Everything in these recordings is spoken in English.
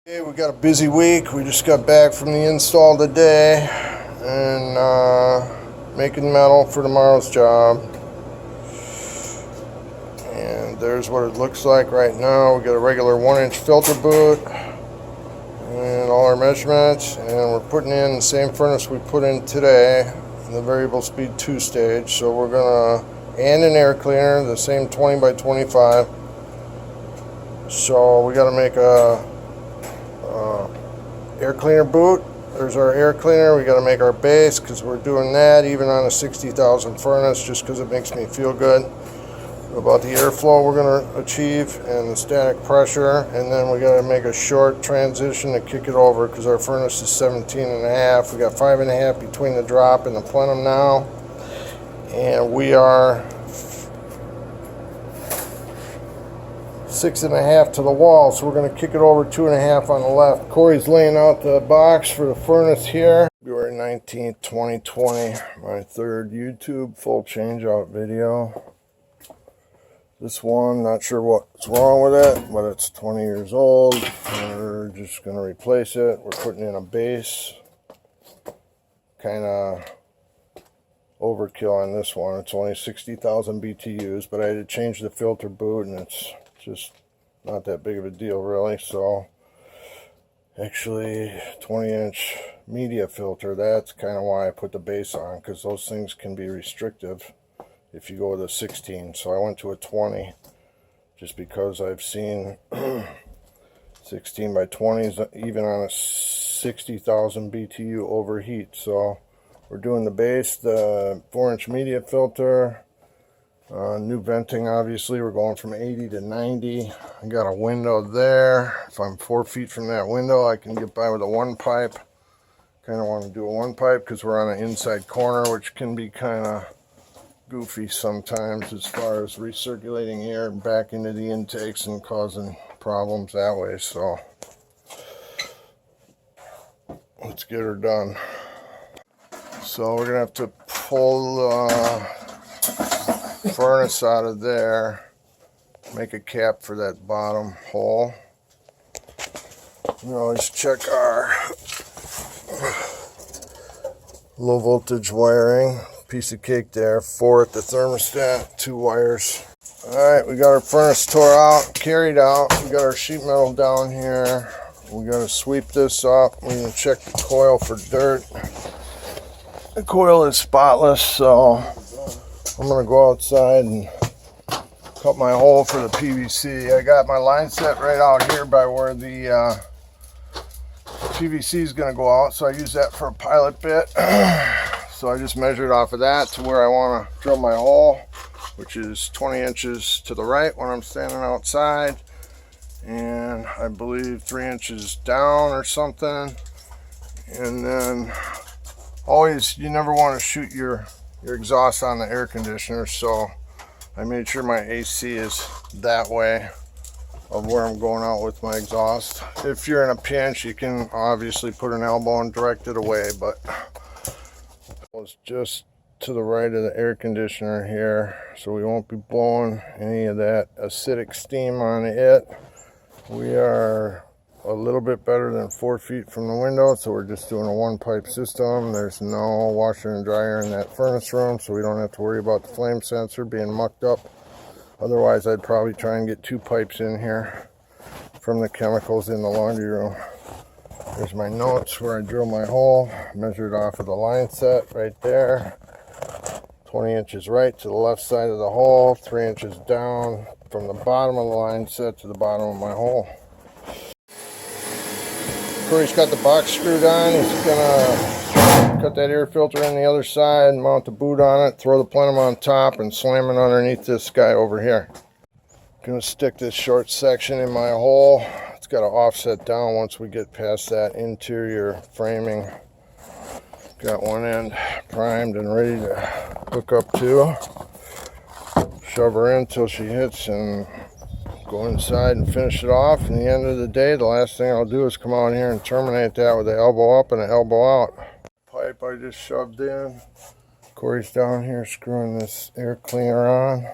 Hey, we got a busy week. We just got back from the install today and making metal for tomorrow's job. And there's what it looks like right now. We got a regular 1-inch filter boot and all our measurements, and we're putting in the same furnace we put in today, the variable speed 2-stage. So we're gonna, and an air cleaner, the same 20 by 25. So we got to make a air cleaner boot. There's our air cleaner. We got to make our base because we're doing that even on a 60,000 furnace just because it makes me feel good about the airflow we're going to achieve and the static pressure. And then we got to make a short transition to kick it over because our furnace is 17.5. We got 5.5 between the drop and the plenum now, and we are 6.5 to the wall, so we're going to kick it over 2.5 on the left. Corey's laying out the box for the furnace here. February 19th, 2020, my third YouTube full change-out video. This one, not sure what's wrong with it, but it's 20 years old. We're just going to replace it. We're putting in a base. Kind of overkill on this one. It's only 60,000 BTUs, but I had to change the filter boot, and it's just not that big of a deal really. So actually 20-inch media filter, that's kind of why I put the base on, because those things can be restrictive if you go with a 16. So I went to a 20 just because I've seen 16 by 20s even on a 60,000 BTU overheat. So we're doing the base, the 4-inch media filter. New venting, obviously. We're going from 80 to 90. I got a window there. If I'm 4 feet from that window, I can get by with a 1 pipe. Kind of want to do a 1 pipe because we're on an inside corner, which can be kind of goofy sometimes as far as recirculating air back into the intakes and causing problems that way. So let's get her done. So we're going to have to pull furnace out of there, make a cap for that bottom hole. We always check our low voltage wiring. Piece of cake there. 4 at the thermostat, 2 wires. Alright, we got our furnace tore out, carried out. We got our sheet metal down here. We got to sweep this up. We're going to check the coil for dirt. The coil is spotless, so I'm going to go outside and cut my hole for the PVC. I got my line set right out here by where the PVC is going to go out, so I use that for a pilot bit. So I just measured off of that to where I want to drill my hole, which is 20 inches to the right when I'm standing outside, and I believe 3 inches down or something. And then always, you never want to shoot your exhaust on the air conditioner, so I made sure my AC is that way of where I'm going out with my exhaust. If you're in a pinch, you can obviously put an elbow and direct it away, but it's just to the right of the air conditioner here, so we won't be blowing any of that acidic steam on it. We are a little bit better than 4 feet from the window, so we're just doing a 1 pipe system. There's no washer and dryer in that furnace room, so we don't have to worry about the flame sensor being mucked up. Otherwise, I'd probably try and get 2 pipes in here from the chemicals in the laundry room. There's my notes where I drill my hole, measured off of the line set right there. 20 inches right to the left side of the hole, 3 inches down from the bottom of the line set to the bottom of my hole. Corey's got the box screwed on. He's gonna cut that air filter in the other side, mount the boot on it, throw the plenum on top, and slam it underneath this guy over here. Gonna stick this short section in my hole. It's got to offset down once we get past that interior framing. Got one end primed and ready to hook up to. Shove her in till she hits and go inside and finish it off. And at the end of the day, the last thing I'll do is come out here and terminate that with an elbow up and an elbow out. Pipe I just shoved in. Corey's down here screwing this air cleaner on.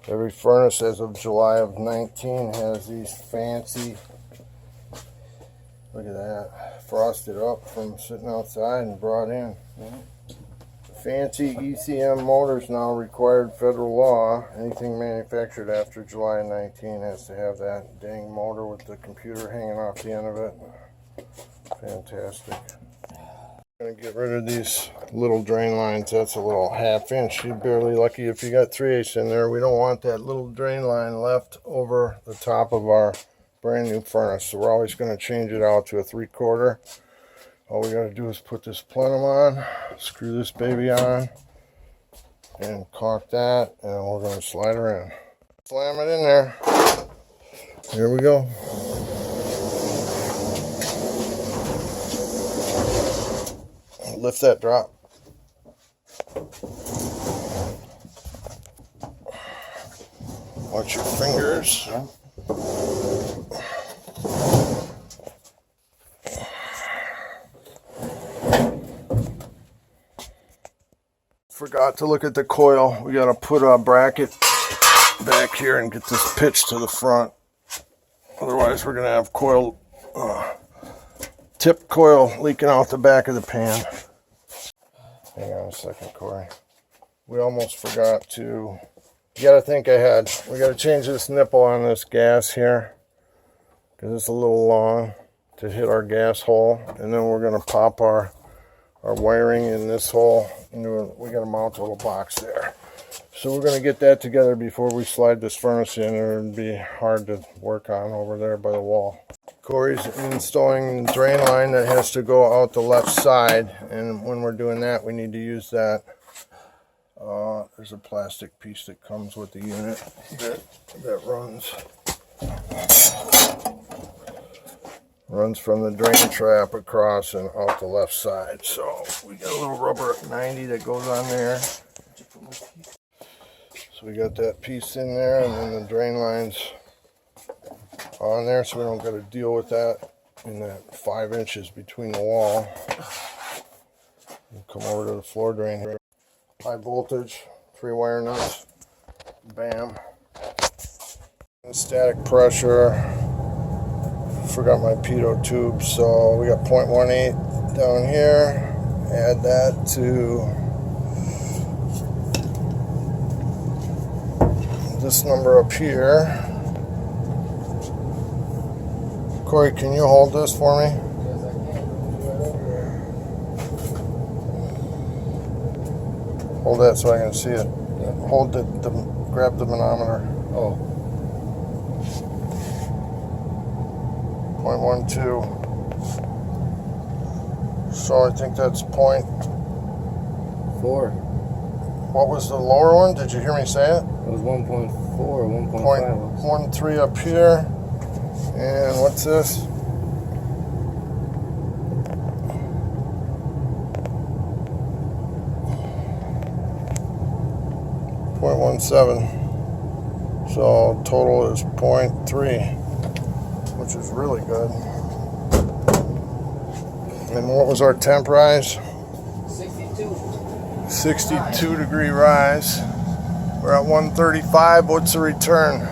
Every furnace as of July of 19 has these fancy, look at that, frosted up from sitting outside and brought in. Fancy ECM motors now required federal law. Anything manufactured after July 19 has to have that dang motor with the computer hanging off the end of it. Fantastic. I'm going to get rid of these little drain lines. That's a little 1/2 inch. You're barely lucky if you got 3/8 in there. We don't want that little drain line left over the top of our brand new furnace. So we're always going to change it out to a 3/4. All we got to do is put this plenum on, screw this baby on, and caulk that, and we're going to slide her in. Slam it in there. Here we go. Lift that drop. Watch your fingers. Forgot to look at the coil. We got to put a bracket back here and get this pitched to the front. Otherwise, we're going to have coil, tip coil leaking out the back of the pan. Hang on a second, Corey. We almost forgot to, you got to think ahead. We got to change this nipple on this gas here because it's a little long to hit our gas hole. And then we're going to pop our wiring in this hole. We got to mount a little box there. So we're going to get that together before we slide this furnace in, or it'd be hard to work on over there by the wall. Corey's installing the drain line that has to go out the left side, and when we're doing that, we need to use that. There's a plastic piece that comes with the unit that runs from the drain trap across and out the left side. So we got a little rubber 90 that goes on there. So we got that piece in there, and then the drain line's on there, so we don't got to deal with that in that 5 inches between the wall. We'll come over to the floor drain here. High voltage, 3-wire nuts. Bam. And static pressure. Forgot my pitot tube, so we got 0.18 down here. Add that to this number up here. Corey, can you hold this for me? Yes, I can. Hold that so I can see it. Yeah. Hold grab the manometer. Oh. 0.12. So I think that's point. 4. What was the lower one? Did you hear me say it? It was 1.4 or 1.5. 0.13 up here. And what's this? .17. So total is 0.3, which is really good. And what was our temp rise? 62. 62 degree rise. We're at 135. What's the return?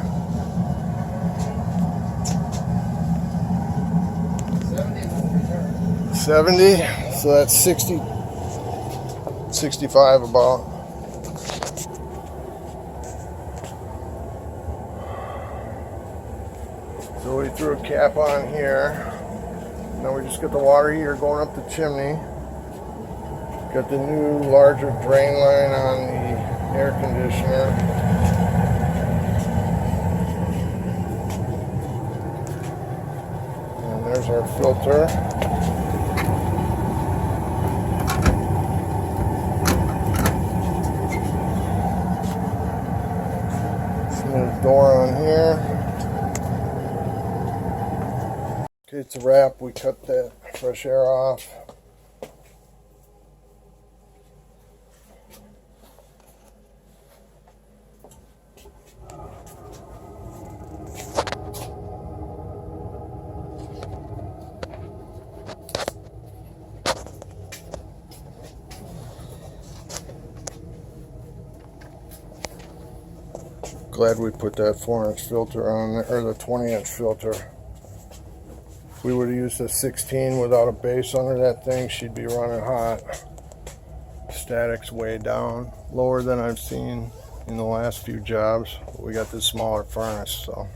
70, so that's 60, 65 about. So we threw a cap on here. Now we just got the water heater going up the chimney. Got the new larger drain line on the air conditioner. And there's our filter. Door on here. Okay, it's a wrap. We cut that fresh air off. Glad we put that 4-inch filter on there, or the 20-inch filter. If we would have used a 16 without a base under that thing, she'd be running hot. Static's way down, lower than I've seen in the last few jobs. We got this smaller furnace, so